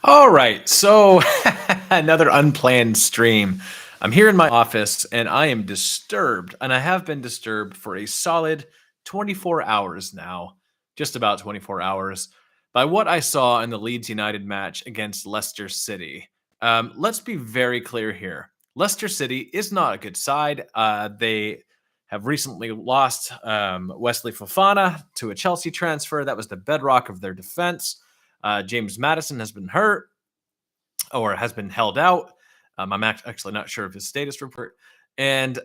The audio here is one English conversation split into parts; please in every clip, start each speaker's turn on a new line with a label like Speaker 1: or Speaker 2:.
Speaker 1: All right, so another unplanned stream. I'm here in my office and I am disturbed, and I have been disturbed for a solid 24 hours now, just about 24 hours, by what I saw in the Leeds United match against Leicester City. Let's be very clear here. Leicester City is not a good side. They have recently lost Wesley Fofana to a Chelsea transfer. That was the bedrock of their defense. James Madison has been hurt or has been held out. I'm actually not sure of his status report. And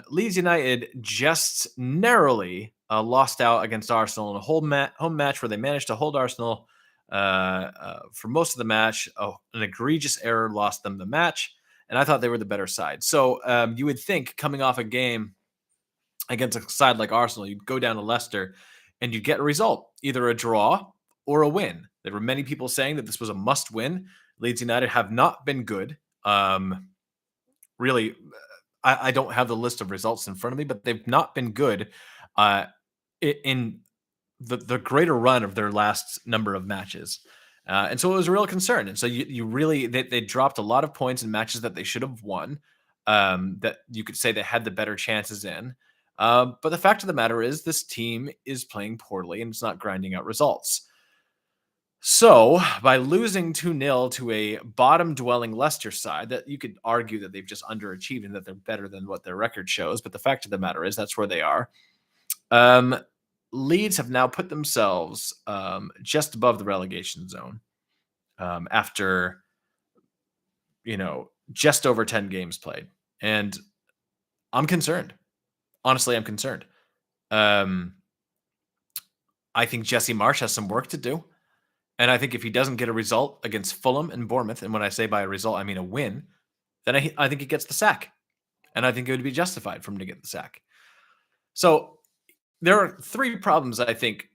Speaker 1: Leeds United just narrowly lost out against Arsenal in a home match where they managed to hold Arsenal for most of the match. Oh, an egregious error lost them the match. And I thought they were the better side. So you would think coming off a game against a side like Arsenal, you'd go down to Leicester and you'd get a result, either a draw or a win. There were many people saying that this was a must win. Leeds United have not been good. Really, I don't have the list of results in front of me, but they've not been good in the greater run of their last number of matches. And so it was a real concern. And so you really, they dropped a lot of points in matches that they should have won, that you could say they had the better chances in. But the fact of the matter is, this team is playing poorly and it's not grinding out results. So, by losing 2-0 to a bottom dwelling Leicester side, that you could argue that they've just underachieved and that they're better than what their record shows. But the fact of the matter is, that's where they are. Um, Leeds have now put themselves just above the relegation zone after, just over 10 games played. And I'm concerned. Honestly, I'm concerned. I think Jesse Marsch has some work to do. And I think if he doesn't get a result against Fulham and Bournemouth, and when I say by a result, I mean a win, then I think he gets the sack. And I think it would be justified for him to get the sack. So there are three problems I think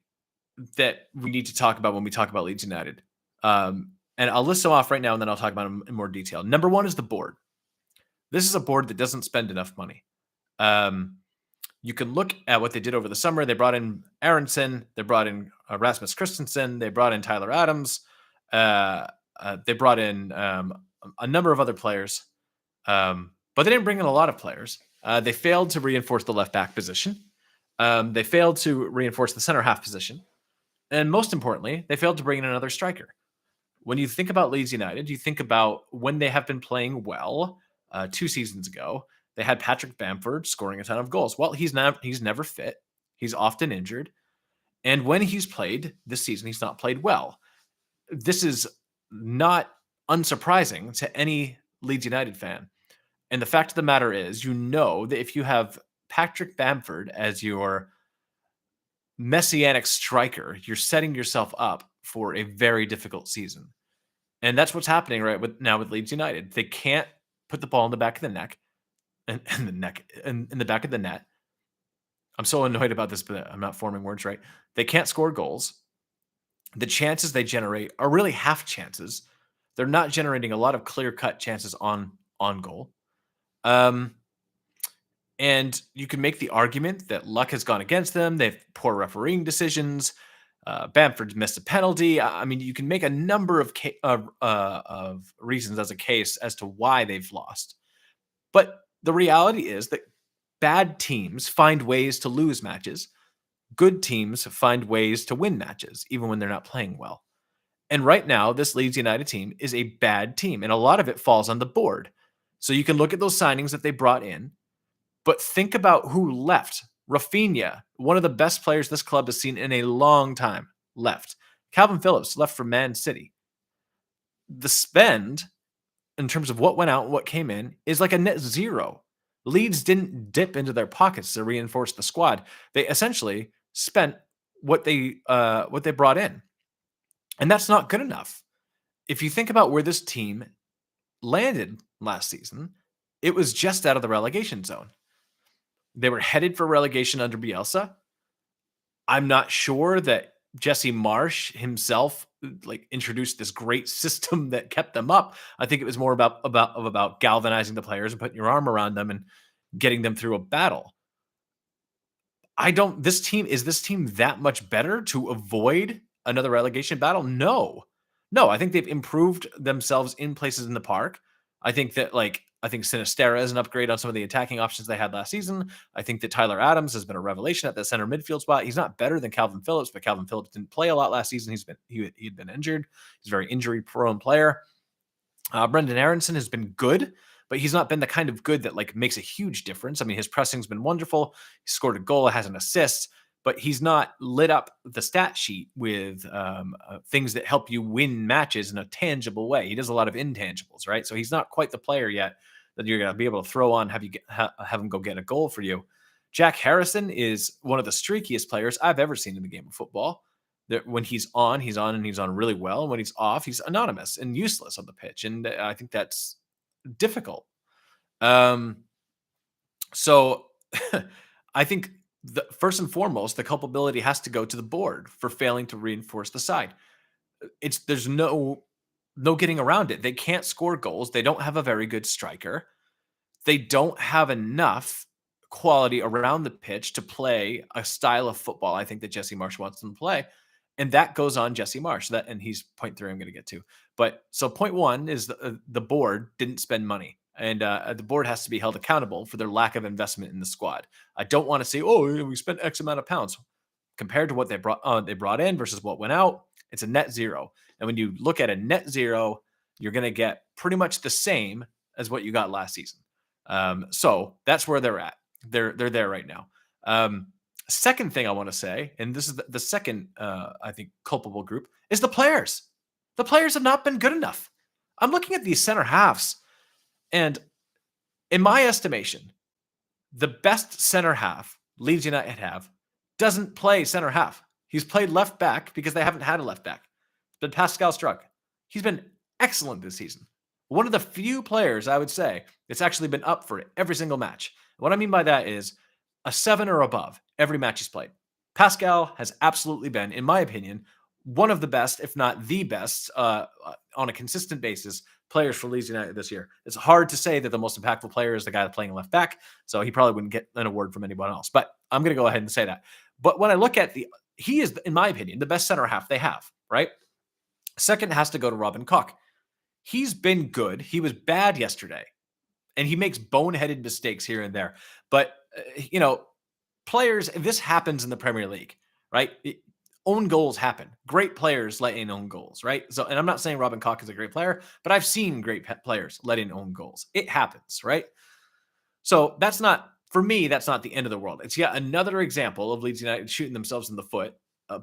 Speaker 1: that we need to talk about when we talk about Leeds United. And I'll list them off right now, and then I'll talk about them in more detail. Number one is the board. This is a board that doesn't spend enough money. You can look at what they did over the summer. They brought in Aronson. They brought in Rasmus Christensen. They brought in Tyler Adams. They brought in a number of other players, but they didn't bring in a lot of players. They failed to reinforce the left back position. They failed to reinforce the center half position. And most importantly, they failed to bring in another striker. When you think about Leeds United, you think about when they have been playing well 2 seasons ago. They had Patrick Bamford scoring a ton of goals. Well, he's never fit. He's often injured. And when he's played this season, he's not played well. This is not unsurprising to any Leeds United fan. And the fact of the matter is, that if you have Patrick Bamford as your messianic striker, you're setting yourself up for a very difficult season. And that's what's happening now with Leeds United. They can't put the ball in the back of the neck. And in the back of the net. I'm so annoyed about this, but I'm not forming words right. They can't score goals. The chances they generate are really half chances. They're not generating a lot of clear-cut chances on goal. And you can make the argument that luck has gone against them. They have poor refereeing decisions. Bamford missed a penalty. I mean, you can make a number of reasons as a case as to why they've lost. But the reality is that bad teams find ways to lose matches. Good teams find ways to win matches, even when they're not playing well. And right now, this Leeds United team is a bad team, and a lot of it falls on the board. So you can look at those signings that they brought in, but think about who left. Rafinha, one of the best players this club has seen in a long time, left. Calvin Phillips left for Man City. The spend in terms of what went out and what came in is like a net zero. Leeds didn't dip into their pockets to reinforce the squad. They essentially spent what they brought in. And that's not good enough. If you think about where this team landed last season, it was just out of the relegation zone. They were headed for relegation under Bielsa. I'm not sure that Jesse Marsch himself introduced this great system that kept them up. I think it was more about galvanizing the players and putting your arm around them and getting them through a battle. Is this team that much better to avoid another relegation battle? No. No, I think they've improved themselves in places in the park. I think that I think Sinistera is an upgrade on some of the attacking options they had last season. I think that Tyler Adams has been a revelation at the center midfield spot. He's not better than Calvin Phillips, but Calvin Phillips didn't play a lot last season. He'd been injured. He's a very injury prone player. Brendan Aronson has been good, but he's not been the kind of good that makes a huge difference. I mean, his pressing's been wonderful. He scored a goal, has an assist, but he's not lit up the stat sheet with things that help you win matches in a tangible way. He does a lot of intangibles, right? So he's not quite the player yet that you're going to be able to throw on, have him go get a goal for you. Jack Harrison is one of the streakiest players I've ever seen in the game of football. When he's on, and he's on really well. And when he's off, he's anonymous and useless on the pitch. And I think that's difficult. So I think first and foremost, the culpability has to go to the board for failing to reinforce the side. There's no getting around it. They can't score goals. They don't have a very good striker. They don't have enough quality around the pitch to play a style of football I think that Jesse Marsch wants them to play. And that goes on Jesse Marsch. And he's point 3 I'm going to get to. But so point 1 is the board didn't spend money. And the board has to be held accountable for their lack of investment in the squad. I don't want to say, oh, we spent X amount of pounds. Compared to what they brought in versus what went out, it's a net zero. And when you look at a net zero, you're going to get pretty much the same as what you got last season. So that's where they're at. They're there right now. Second thing I want to say, and this is the second, I think, culpable group, is the players. The players have not been good enough. I'm looking at these center halves, and in my estimation, the best center half Leeds United have doesn't play center half. He's played left back because they haven't had a left back. It's been Pascal Struck. He's been excellent this season. One of the few players, I would say, that's actually been up for it every single match. What I mean by that is a 7 or above every match he's played. Pascal has absolutely been, in my opinion, one of the best, if not the best, on a consistent basis, players for Leeds United this year. It's hard to say that the most impactful player is the guy playing left back, so he probably wouldn't get an award from anyone else. But I'm going to go ahead and say that. But when I look at he is, in my opinion, the best center half they have, right? Second has to go to Robin Koch. He's been good. He was bad yesterday, and he makes boneheaded mistakes here and there. But, players, this happens in the Premier League, right? Own goals happen. Great players let in own goals, right? So, and I'm not saying Robin Koch is a great player, but I've seen great players let in own goals. It happens, right? So for me, that's not the end of the world. It's yet another example of Leeds United shooting themselves in the foot,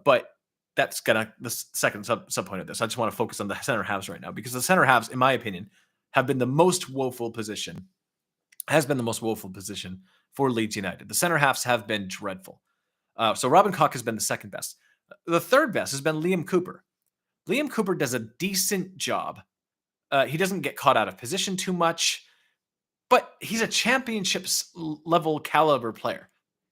Speaker 1: but that's the second sub point of this. I just want to focus on the center halves right now, because the center halves, in my opinion, has been the most woeful position for Leeds United. The center halves have been dreadful. So Robin Koch has been the second best. The third best has been Liam Cooper. Liam Cooper does a decent job. He doesn't get caught out of position too much, but he's a championship level caliber player.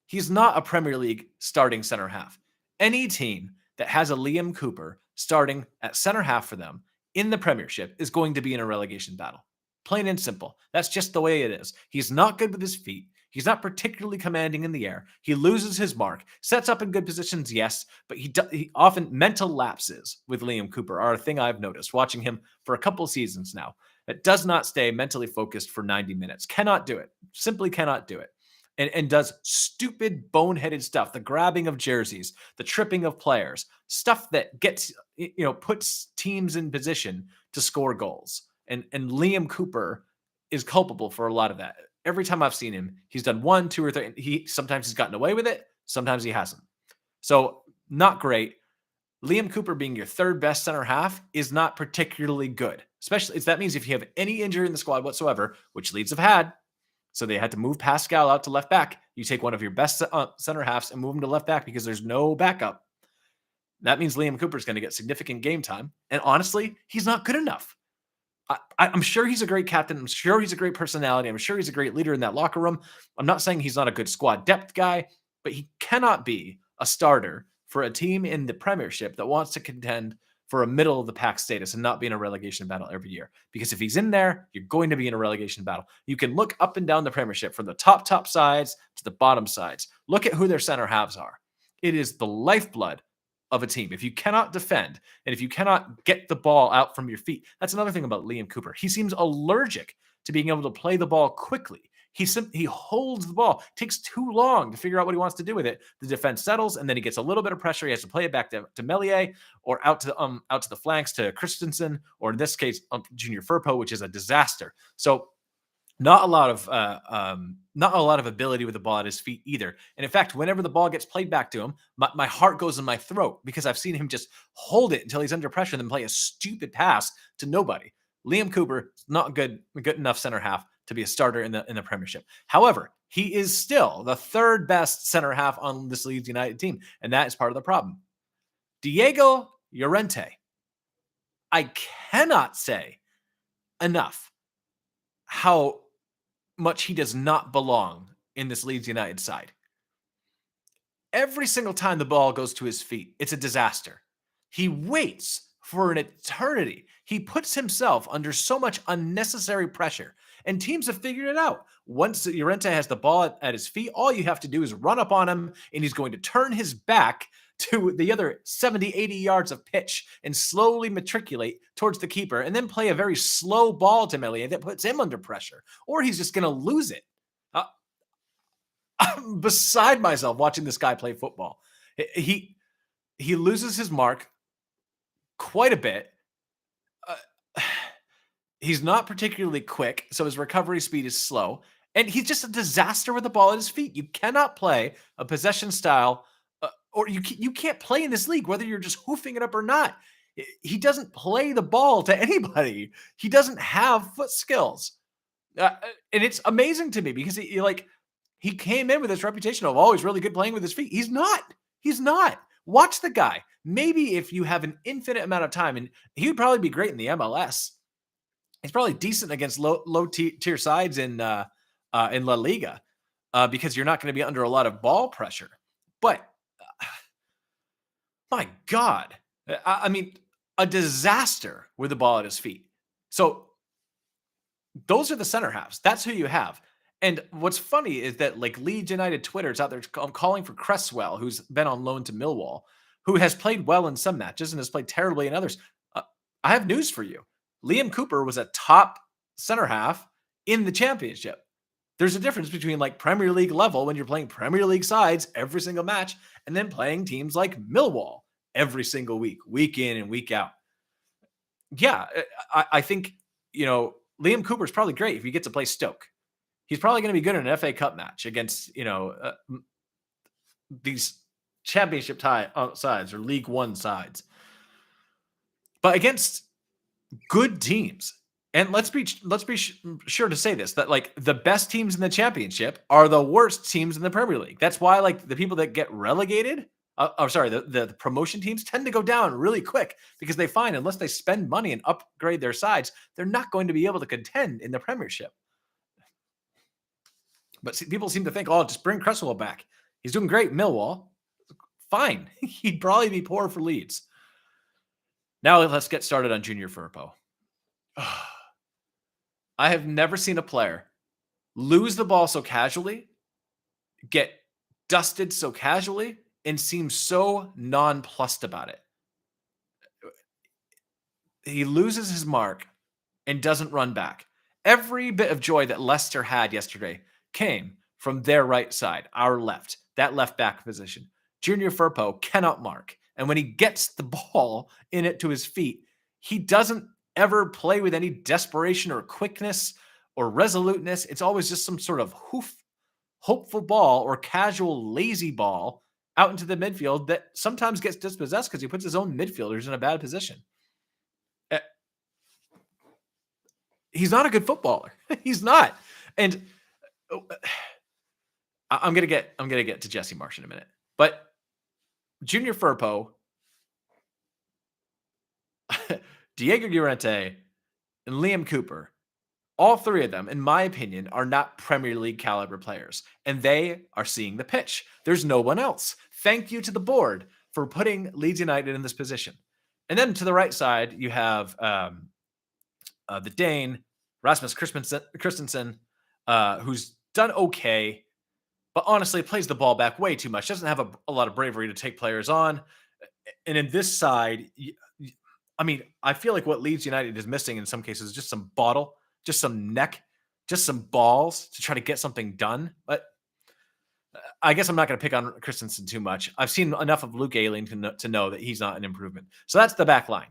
Speaker 1: He's not a Premier League starting center half. Any team that has a Liam Cooper starting at center half for them in the Premiership is going to be in a relegation battle. Plain and simple. That's just the way it is. He's not good with his feet. He's not particularly commanding in the air. He loses his mark. Sets up in good positions, yes, but he often mental lapses with Liam Cooper are a thing I've noticed watching him for a couple seasons now. That does not stay mentally focused for 90 minutes. Cannot do it. Simply cannot do it. And does stupid, boneheaded stuff, the grabbing of jerseys, the tripping of players, stuff that puts teams in position to score goals. And Liam Cooper is culpable for a lot of that. Every time I've seen him, he's done 1, 2, or 3. Sometimes he's gotten away with it. Sometimes he hasn't. So not great. Liam Cooper being your third best center half is not particularly good. Especially, that means if you have any injury in the squad whatsoever, which Leeds have had, so they had to move Pascal out to left back. You take one of your best center halves and move him to left back because there's no backup. That means Liam Cooper is going to get significant game time. And honestly, he's not good enough. I'm sure he's a great captain. I'm sure he's a great personality. I'm sure he's a great leader in that locker room. I'm not saying he's not a good squad depth guy, but he cannot be a starter for a team in the Premiership that wants to contend for a middle of the pack status and not be in a relegation battle every year. Because if he's in there, you're going to be in a relegation battle. You can look up and down the Premiership from the top sides to the bottom sides. Look at who their center halves are. It is the lifeblood of a team. If you cannot defend and if you cannot get the ball out from your feet, that's another thing about Liam Cooper. He seems allergic to being able to play the ball quickly. He holds the ball, takes too long to figure out what he wants to do with it. The defense settles, and then he gets a little bit of pressure. He has to play it back to Melier or out to the flanks to Christensen, or in this case, Junior Firpo, which is a disaster. So not a lot of ability with the ball at his feet either. And in fact, whenever the ball gets played back to him, my heart goes in my throat because I've seen him just hold it until he's under pressure and then play a stupid pass to nobody. Liam Cooper is not good enough center half to be a starter in the Premiership. However, he is still the third best center half on this Leeds United team, and that is part of the problem. Diego Llorente, I cannot say enough how much he does not belong in this Leeds United side. Every single time the ball goes to his feet, it's a disaster. He waits for an eternity. He puts himself under so much unnecessary pressure, and teams have figured it out. Once Llorente has the ball at his feet, all you have to do is run up on him, and he's going to turn his back to the other 70, 80 yards of pitch and slowly matriculate towards the keeper and then play a very slow ball to Melier that puts him under pressure, or he's just going to lose it. I'm beside myself watching this guy play football. He loses his mark quite a bit. He's not particularly quick, so his recovery speed is slow, and he's just a disaster with the ball at his feet. You cannot play a possession style, or you can't play in this league, whether you're just hoofing it up or not. He doesn't play the ball to anybody. He doesn't have foot skills. And it's amazing to me because he came in with this reputation of always really good playing with his feet. He's not. He's not. Watch the guy. Maybe if you have an infinite amount of time, and he would probably be great in the MLS. He's probably decent against low tier sides in La Liga because you're not going to be under a lot of ball pressure. But my God, I mean, a disaster with the ball at his feet. So those are the center halves. That's who you have. And what's funny is that Leeds United Twitter is out there calling for Cresswell, who's been on loan to Millwall, who has played well in some matches and has played terribly in others. I have news for you. Liam Cooper was a top center half in the championship. There's a difference between Premier League level when you're playing Premier League sides every single match and then playing teams like Millwall every single week in and week out. Yeah, I think, Liam Cooper is probably great if you get to play Stoke. He's probably going to be good in an FA Cup match against, these championship sides or League One sides. But against good teams, and let's be sure to say this, that the best teams in the championship are the worst teams in the Premier League. That's why the people that get relegated, the promotion teams tend to go down really quick because they find unless they spend money and upgrade their sides, they're not going to be able to contend in the Premiership. But people seem to think, just bring Cresswell back. He's doing great in Millwall. Fine. He'd probably be poor for Leeds. Now let's get started on Junior Firpo. I have never seen a player lose the ball so casually, get dusted so casually, and seem so nonplussed about it. He loses his mark and doesn't run back. Every bit of joy that Leicester had yesterday came from their right side, our left, that left back position. Junior Firpo cannot mark. And when he gets the ball in it to his feet, he doesn't ever play with any desperation or quickness or resoluteness. It's always just some sort of hopeful ball or casual, lazy ball out into the midfield that sometimes gets dispossessed because he puts his own midfielders in a bad position. He's not a good footballer. He's not. And I'm gonna get to Jesse Marsch in a minute, but Junior Firpo, Diego Llorente, and Liam Cooper, all three of them, in my opinion, are not Premier League caliber players, and they are seeing the pitch. There's no one else. Thank you to the board for putting Leeds United in this position. And then to the right side, you have the Dane, Rasmus Christensen, who's done okay, but honestly plays the ball back way too much. Doesn't have a lot of bravery to take players on. And in this side, I mean, I feel like what Leeds United is missing in some cases is just some bottle, just some neck, just some balls to try to get something done. But I guess I'm not going to pick on Christensen too much. I've seen enough of Luke Ayling to know that he's not an improvement. So that's the back line.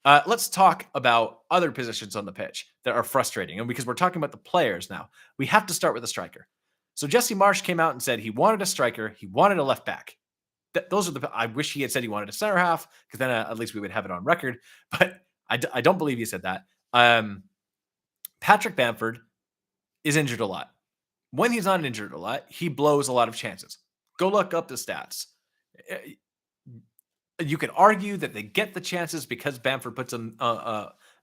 Speaker 1: Let's talk about other positions on the pitch that are frustrating. And because we're talking about the players now, we have to start with the striker. So Jesse Marsch came out and said he wanted a striker, he wanted a left back. Those are the. I wish he had said he wanted a center half because then at least we would have it on record. But I don't believe he said that. Patrick Bamford is injured a lot. When he's not injured a lot, he blows a lot of chances. Go look up the stats. You can argue that they get the chances because Bamford puts them,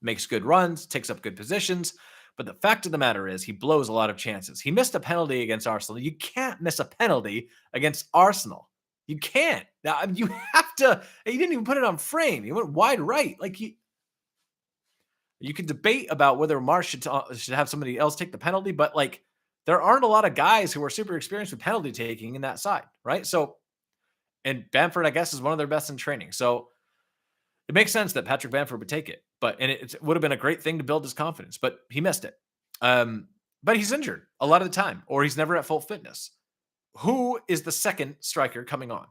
Speaker 1: makes good runs, takes up good positions. But the fact of the matter is, he blows a lot of chances. He missed a penalty against Arsenal. You can't miss a penalty against Arsenal. You can't. Now, you have to. He didn't even put it on frame. He went wide right. Like you can debate about whether Marsch should have somebody else take the penalty, but like there aren't a lot of guys who are super experienced with penalty taking in that side, right? So, and Bamford, I guess, is one of their best in training. So it makes sense that Patrick Bamford would take it, and it would have been a great thing to build his confidence, but he missed it. But he's injured a lot of the time, or he's never at full fitness. Who is the second striker coming on?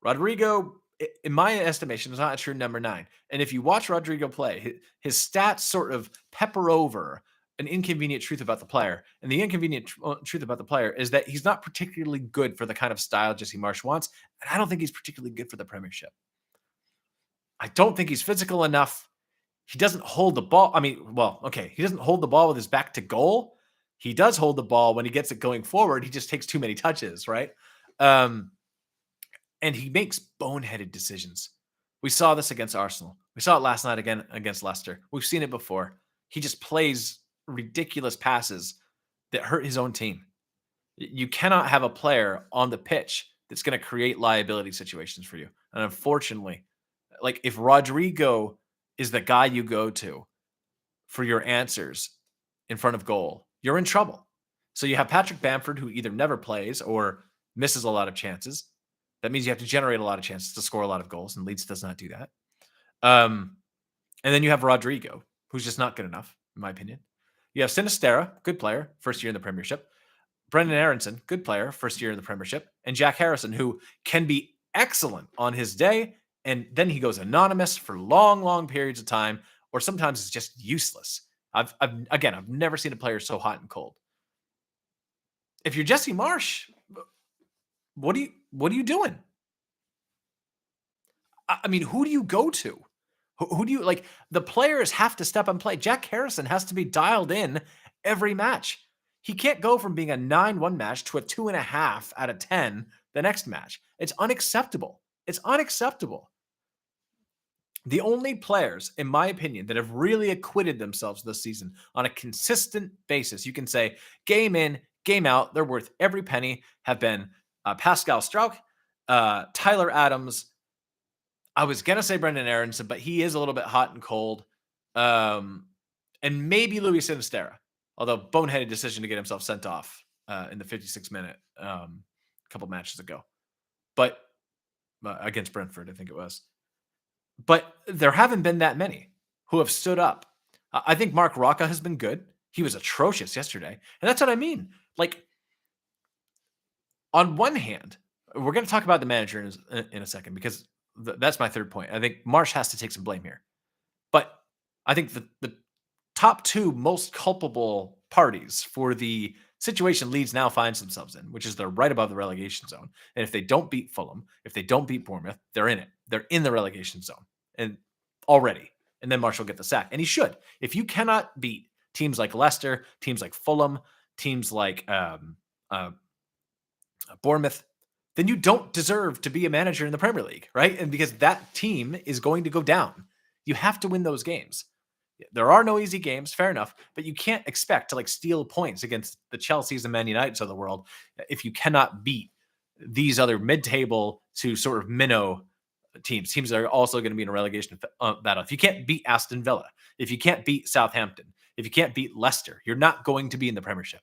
Speaker 1: Rodrigo, in my estimation, is not a true number 9. And if you watch Rodrigo play, his stats sort of pepper over an inconvenient truth about the player. And the inconvenient truth about the player is that he's not particularly good for the kind of style Jesse Marsch wants. And I don't think he's particularly good for the Premiership. I don't think he's physical enough. He doesn't hold the ball. I mean, well, okay, he doesn't hold the ball with his back to goal. He does hold the ball when he gets it going forward. He just takes too many touches, right? And he makes boneheaded decisions. We saw this against Arsenal. We saw it last night again against Leicester. We've seen it before. He just plays ridiculous passes that hurt his own team. You cannot have a player on the pitch that's going to create liability situations for you. And unfortunately, like if Rodrigo is the guy you go to for your answers in front of goal, you're in trouble. So you have Patrick Bamford, who either never plays or misses a lot of chances. That means you have to generate a lot of chances to score a lot of goals, and Leeds does not do that. And then you have Rodrigo, who's just not good enough, in my opinion. You have Sinisterra, good player, first year in the Premiership. Brendan Aronson, good player, first year in the Premiership. And Jack Harrison, who can be excellent on his day, and then he goes anonymous for long, long periods of time, or sometimes it's just useless. I've never seen a player so hot and cold. If you're Jesse Marsch, what are you doing? I mean, who do you go to? Who do you like? The players have to step and play. Jack Harrison has to be dialed in every match. He can't go from being a 9-1 match to a 2.5 out of 10 the next match. It's unacceptable. It's unacceptable. The only players, in my opinion, that have really acquitted themselves this season on a consistent basis, you can say game in, game out, they're worth every penny, have been Pascal Struijk, Tyler Adams. I was going to say Brendan Aronson, but he is a little bit hot and cold. And maybe Louis Sinisterra, although boneheaded decision to get himself sent off in the 56th minute a couple matches ago. But against Brentford, I think it was. But there haven't been that many who have stood up. I think Mark Rocca has been good. He was atrocious yesterday. And that's what I mean. Like, on one hand, we're going to talk about the manager in a second because that's my third point. I think Marsch has to take some blame here. But I think the top two most culpable parties for the situation Leeds now finds themselves in, which is they're right above the relegation zone. And if they don't beat Fulham, if they don't beat Bournemouth, they're in it. They're in the relegation zone and already. And then Marsch will get the sack. And he should. If you cannot beat teams like Leicester, teams like Fulham, teams like Bournemouth, then you don't deserve to be a manager in the Premier League, right? And because that team is going to go down. You have to win those games. There are no easy games, fair enough, but you can't expect to like steal points against the Chelseas and Man Uniteds of the world if you cannot beat these other mid-table to sort of minnow teams that are also going to be in a relegation battle. If you can't beat Aston Villa, if you can't beat Southampton, if you can't beat Leicester, you're not going to be in the Premiership.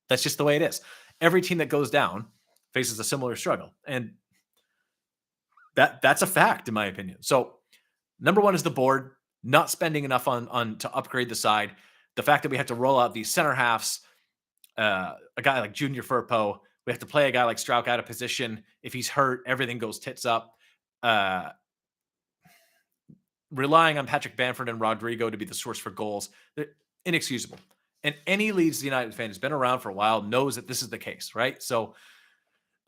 Speaker 1: That's just the way it is. Every team that goes down faces a similar struggle. And That's a fact, in my opinion. So number one is the board not spending enough on to upgrade the side. The fact that we have to roll out these center halves, a guy like Junior Firpo, we have to play a guy like Strauch out of position. If he's hurt, everything goes tits up. Uh, Relying on Patrick Bamford and Rodrigo to be the source for goals, they're inexcusable. And any Leeds United fan who's been around for a while knows that this is the case, right? So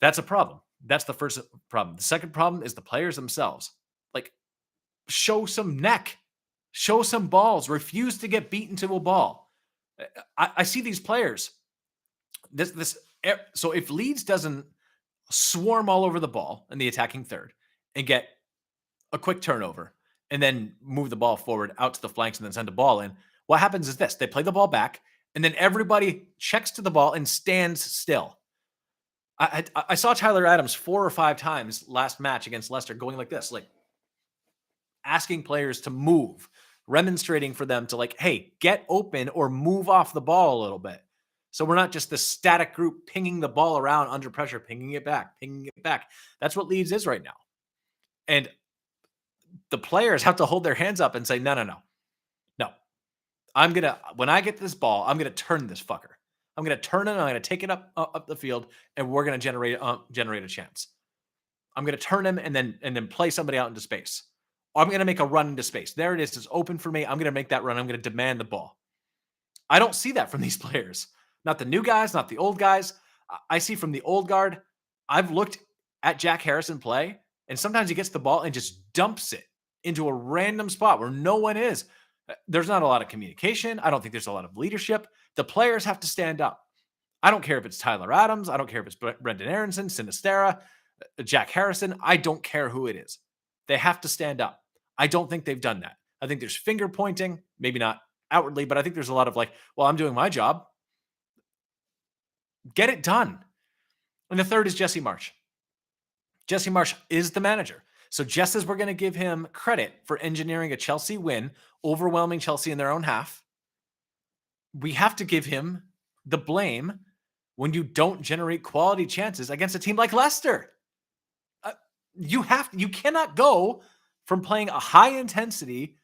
Speaker 1: that's a problem. That's the first problem. The second problem is the players themselves. Like, show some neck, show some balls, refuse to get beaten to a ball. I see these players. So if Leeds doesn't swarm all over the ball in the attacking third and get a quick turnover and then move the ball forward out to the flanks and then send a ball in, what happens is this: they play the ball back and then everybody checks to the ball and stands still. I saw Tyler Adams 4 or 5 times last match against Leicester going like this, like asking players to move, remonstrating for them to, like, hey, get open or move off the ball a little bit. So we're not just the static group pinging the ball around under pressure, pinging it back, pinging it back. That's what Leeds is right now. And the players have to hold their hands up and say, no. When I get this ball, I'm going to turn this fucker. I'm going to turn it. I'm going to take it up the field, and we're going to generate a chance. I'm going to turn him and then play somebody out into space. I'm going to make a run into space. There it is. It's open for me. I'm going to make that run. I'm going to demand the ball. I don't see that from these players. Not the new guys, not the old guys. I see from the old guard. I've looked at Jack Harrison play, and sometimes he gets the ball and just dumps it into a random spot where no one is. There's not a lot of communication. I don't think there's a lot of leadership. The players have to stand up. I don't care if it's Tyler Adams. I don't care if it's Brendan Aronson, Sinistera, Jack Harrison. I don't care who it is. They have to stand up. I don't think they've done that. I think there's finger pointing, maybe not outwardly, but I think there's a lot of like, well, I'm doing my job. Get it done. And the third is Jesse Marsch. Jesse Marsch is the manager. So just as we're going to give him credit for engineering a Chelsea win, overwhelming Chelsea in their own half, we have to give him the blame when you don't generate quality chances against a team like Leicester. You cannot go from playing a high intensity,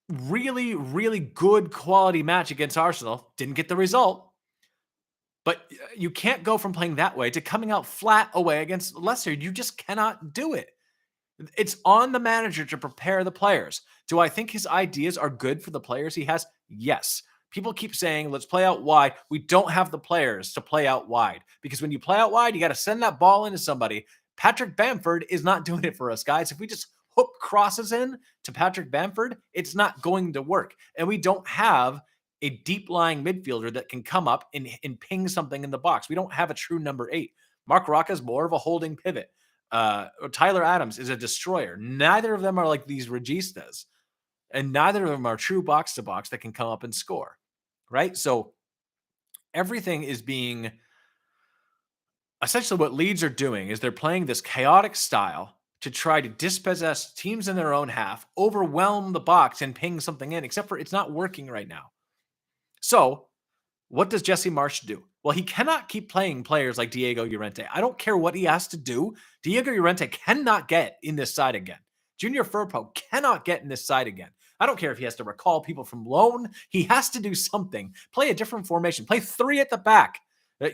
Speaker 1: really, really good quality match against Arsenal. Didn't get the result. But you can't go from playing that way to coming out flat away against Leicester. You just cannot do it. It's on the manager to prepare the players. Do I think his ideas are good for the players he has? Yes. People keep saying, let's play out wide. We don't have the players to play out wide. Because when you play out wide, you got to send that ball into somebody. Patrick Bamford is not doing it for us, guys. If we just hook crosses in to Patrick Bamford, it's not going to work. And we don't have a deep-lying midfielder that can come up and ping something in the box. We don't have a true number 8. Marc Roca is more of a holding pivot. Tyler Adams is a destroyer. Neither of them are like these registas, and neither of them are true box-to-box that can come up and score, right? So everything is being... Essentially what Leeds are doing is they're playing this chaotic style to try to dispossess teams in their own half, overwhelm the box, and ping something in, except for it's not working right now. So, what does Jesse Marsch do? Well, he cannot keep playing players like Diego Llorente. I don't care what he has to do. Diego Llorente cannot get in this side again. Junior Firpo cannot get in this side again. I don't care if he has to recall people from loan. He has to do something. Play a different formation. Play 3 at the back.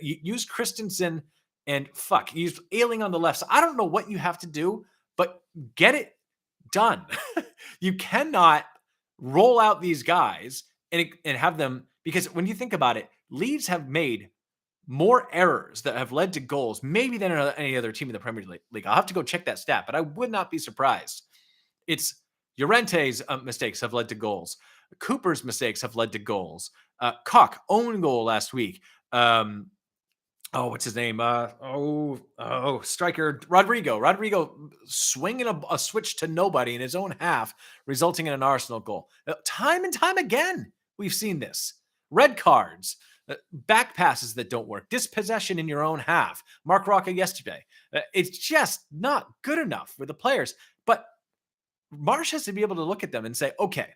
Speaker 1: Use Christensen and use Ailing on the left. So I don't know what you have to do, but get it done. You cannot roll out these guys and have them... Because when you think about it, Leeds have made more errors that have led to goals, maybe than any other team in the Premier League. I'll have to go check that stat, but I would not be surprised. It's Llorente's mistakes have led to goals. Cooper's mistakes have led to goals. Koch, own goal last week. What's his name? Striker Rodrigo. Rodrigo swinging a switch to nobody in his own half, resulting in an Arsenal goal. Time and time again, we've seen this. Red cards, back passes that don't work, dispossession in your own half. Marc Roca yesterday. It's just not good enough for the players. But Marsch has to be able to look at them and say, okay,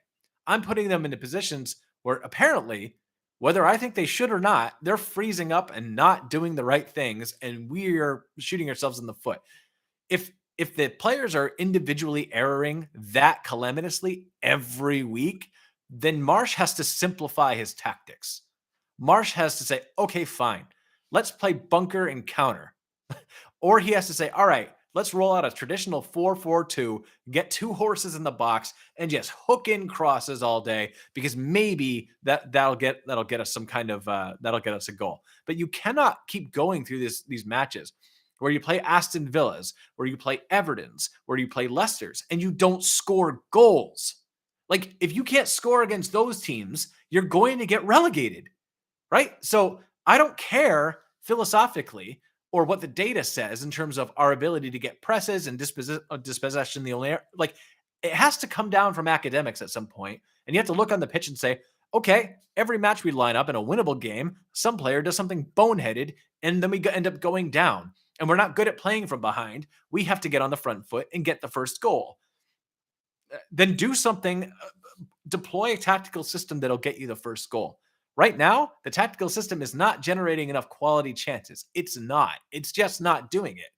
Speaker 1: I'm putting them into positions where apparently, whether I think they should or not, they're freezing up and not doing the right things, and we're shooting ourselves in the foot. If if the players are individually erroring that calamitously every week, then Marsch has to simplify his tactics. Marsch has to say, okay, fine, let's play bunker and counter. Or he has to say, all right, let's roll out a traditional 4-4-2, get two horses in the box, and just hook in crosses all day because maybe that'll get us some kind of that'll get us a goal. But you cannot keep going through these matches where you play Aston Villas, where you play Everton's, where you play Leicester's, and you don't score goals. Like if you can't score against those teams, you're going to get relegated, right? So I don't care philosophically or what the data says in terms of our ability to get presses and dispossession. The only like it has to come down from academics at some point, and you have to look on the pitch and say, okay, every match we line up in a winnable game, some player does something boneheaded, and then we end up going down, and we're not good at playing from behind. We have to get on the front foot and get the first goal. Then do something. Deploy a tactical system that'll get you the first goal. Right now, the tactical system is not generating enough quality chances. It's not. It's just not doing it.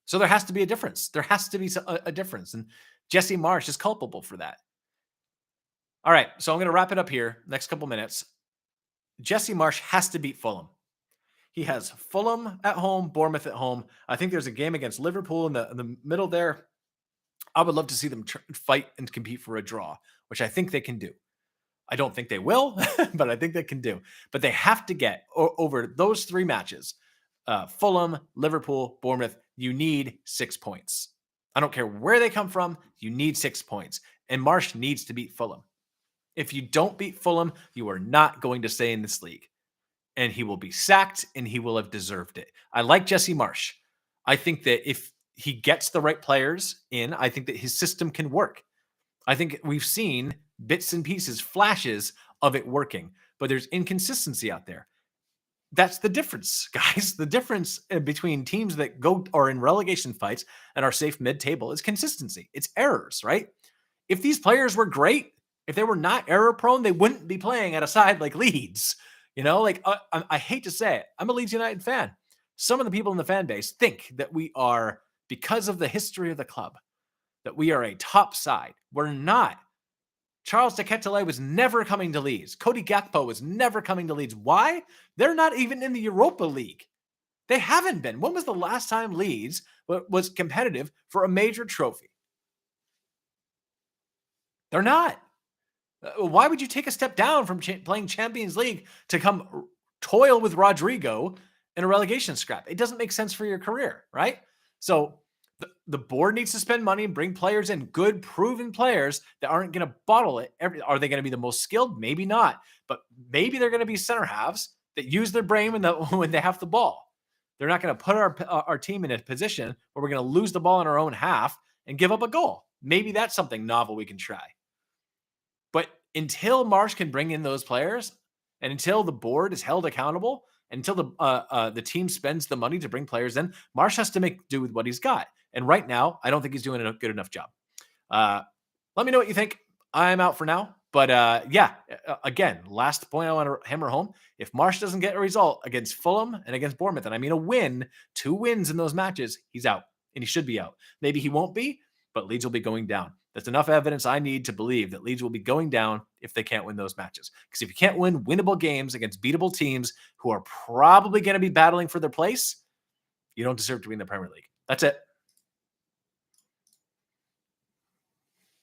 Speaker 1: So there has to be a difference. There has to be a difference. And Jesse Marsch is culpable for that. All right. So I'm going to wrap it up here. Next couple minutes. Jesse Marsch has to beat Fulham. He has Fulham at home, Bournemouth at home. I think there's a game against Liverpool in the middle there. I would love to see them fight and compete for a draw, which I think they can do. I don't think they will, but I think they can do. But they have to get over those three matches, Fulham, Liverpool, Bournemouth, you need 6 points. I don't care where they come from. You need 6 points. And Marsch needs to beat Fulham. If you don't beat Fulham, you are not going to stay in this league. And he will be sacked and he will have deserved it. I like Jesse Marsch. I think that if he gets the right players in, I think that his system can work. I think we've seen bits and pieces, flashes of it working, but there's inconsistency out there. That's the difference, guys. The difference between teams that are in relegation fights and are safe mid-table is consistency. It's errors, right? If these players were great, if they were not error prone, they wouldn't be playing at a side like Leeds. I hate to say it. I'm a Leeds United fan. Some of the people in the fan base think that we are, because of the history of the club, that we are a top side. We're not. Charles de Ketelaere was never coming to Leeds. Cody Gakpo was never coming to Leeds. Why? They're not even in the Europa League. They haven't been. When was the last time Leeds was competitive for a major trophy? They're not. Why would you take a step down from playing Champions League to come toil with Rodrigo in a relegation scrap? It doesn't make sense for your career, right? So the board needs to spend money and bring players in, good, proven players that aren't going to bottle it. Are they going to be the most skilled? Maybe not. But maybe they're going to be center halves that use their brain when they have the ball. They're not going to put our team in a position where we're going to lose the ball in our own half and give up a goal. Maybe that's something novel we can try. But until Marsch can bring in those players, and until the board is held accountable, until the team spends the money to bring players in, Marsch has to make do with what he's got. And right now, I don't think he's doing a good enough job. Let me know what you think. I'm out for now. But again, last point I want to hammer home. If Marsch doesn't get a result against Fulham and against Bournemouth, and I mean a win, 2 wins in those matches, he's out. And he should be out. Maybe he won't be, but Leeds will be going down. That's enough evidence I need to believe that Leeds will be going down if they can't win those matches. Because if you can't win winnable games against beatable teams who are probably going to be battling for their place, you don't deserve to be in the Premier League. That's it.